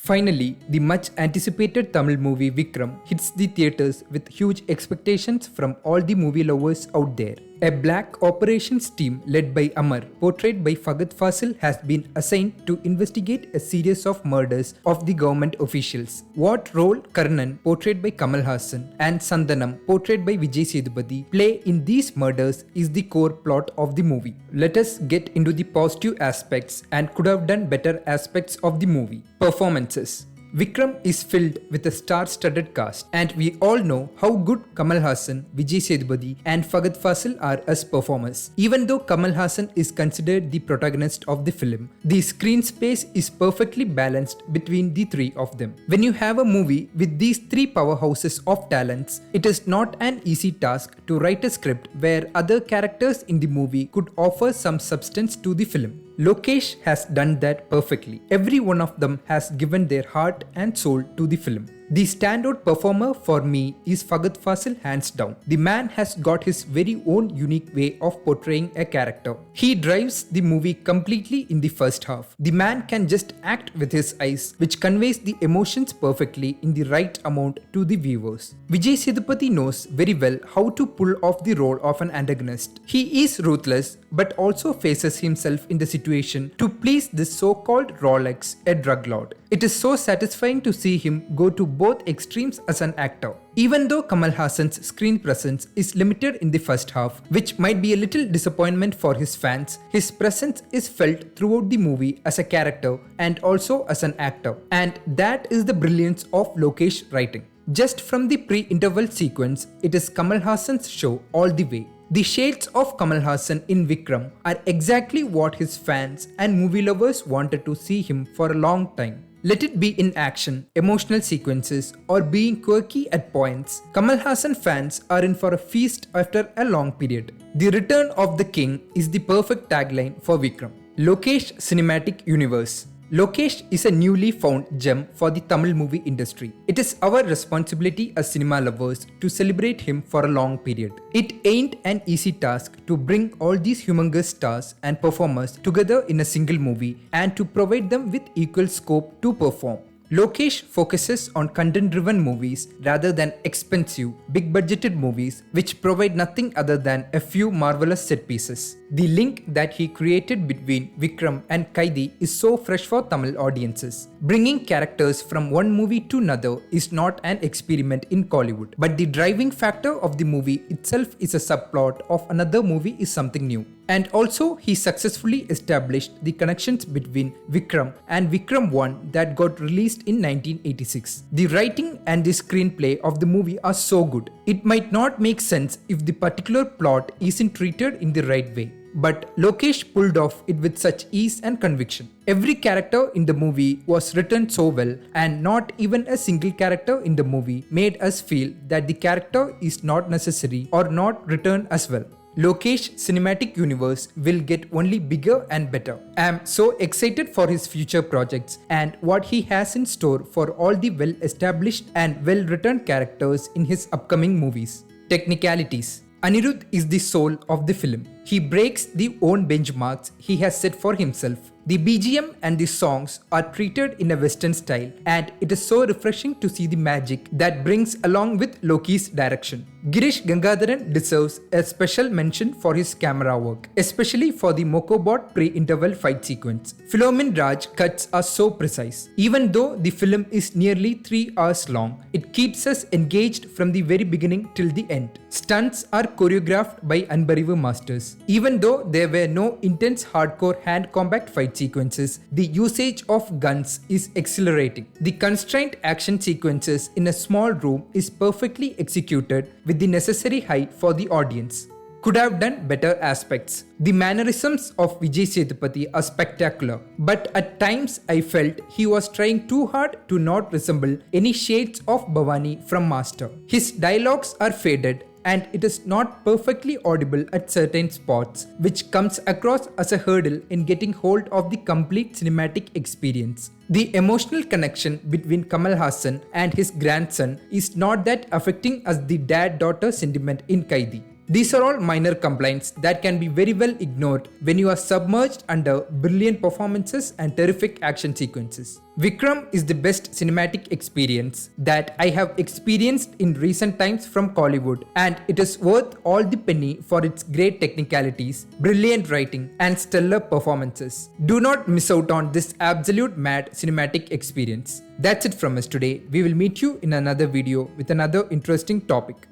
Finally, the much anticipated Tamil movie Vikram hits the theatres with huge expectations from all the movie lovers out there. A black operations team led by Amar, portrayed by Fahadh Faasil, has been assigned to investigate a series of murders of the government officials. What role Karnan, portrayed by Kamal Haasan, and Sandhanam, portrayed by Vijay Sethupathi, play in these murders is the core plot of the movie. Let us get into the positive aspects and could have done better aspects of the movie. Performances. Vikram is filled with a star-studded cast, and we all know how good Kamal Haasan, Vijay Sethupathi and Fahadh Faasil are as performers. Even though Kamal Haasan is considered the protagonist of the film, the screen space is perfectly balanced between the three of them. When you have a movie with these three powerhouses of talents, it is not an easy task to write a script where other characters in the movie could offer some substance to the film. Lokesh has done that perfectly. Every one of them has given their heart and soul to the film. The standout performer for me is Fahadh Faasil, hands down. The man has got his very own unique way of portraying a character. He drives the movie completely in the first half. The man can just act with his eyes, which conveys the emotions perfectly in the right amount to the viewers. Vijay Sethupathi knows very well how to pull off the role of an antagonist. He is ruthless but also faces himself in the situation to please this so-called Rolex, a drug lord. It is so satisfying to see him go to both extremes as an actor. Even though Kamal Haasan's screen presence is limited in the first half, which might be a little disappointment for his fans, his presence is felt throughout the movie as a character and also as an actor. And that is the brilliance of Lokesh writing. Just from the pre-interval sequence, it is Kamal Haasan's show all the way. The shades of Kamal Haasan in Vikram are exactly what his fans and movie lovers wanted to see him for a long time. Let it be in action, emotional sequences, or being quirky at points, Kamal Haasan fans are in for a feast after a long period. The Return of the King is the perfect tagline for Vikram. Lokesh Cinematic Universe. Lokesh is a newly found gem for the Tamil movie industry. It is our responsibility as cinema lovers to celebrate him for a long period. It ain't an easy task to bring all these humongous stars and performers together in a single movie and to provide them with equal scope to perform. Lokesh focuses on content-driven movies rather than expensive, big-budgeted movies which provide nothing other than a few marvelous set pieces. The link that he created between Vikram and Kaidi is so fresh for Tamil audiences. Bringing characters from one movie to another is not an experiment in Kollywood, but the driving factor of the movie itself is a subplot of another movie is something new. And also, he successfully established the connections between Vikram and Vikram 1 that got released in 1986. The writing and the screenplay of the movie are so good. It might not make sense if the particular plot isn't treated in the right way. But Lokesh pulled off it with such ease and conviction. Every character in the movie was written so well, and not even a single character in the movie made us feel that the character is not necessary or not written as well. Lokesh Cinematic Universe will get only bigger and better. I am so excited for his future projects and what he has in store for all the well-established and well-written characters in his upcoming movies. Technicalities. Anirudh is the soul of the film. He breaks the own benchmarks he has set for himself. The BGM and the songs are treated in a Western style, and it is so refreshing to see the magic that brings along with Loki's direction. Girish Gangadharan deserves a special mention for his camera work, especially for the Mokobot pre-interval fight sequence. Philomin Raj cuts are so precise. Even though the film is nearly 3 hours long, it keeps us engaged from the very beginning till the end. Stunts are choreographed by Anbarivu masters. Even though there were no intense hardcore hand combat fight sequences, the usage of guns is exhilarating. The constrained action sequences in a small room is perfectly executed with the necessary height for the audience. Could have done better aspects. The mannerisms of Vijay Sethupathi are spectacular, but at times I felt he was trying too hard to not resemble any shades of Bhavani from Master. His dialogues are faded and it is not perfectly audible at certain spots, which comes across as a hurdle in getting hold of the complete cinematic experience. The emotional connection between Kamal Haasan and his grandson is not that affecting as the dad-daughter sentiment in Kaidi. These are all minor complaints that can be very well ignored when you are submerged under brilliant performances and terrific action sequences. Vikram is the best cinematic experience that I have experienced in recent times from Kollywood, and it is worth all the penny for its great technicalities, brilliant writing, and stellar performances. Do not miss out on this absolute mad cinematic experience. That's it from us today. We will meet you in another video with another interesting topic.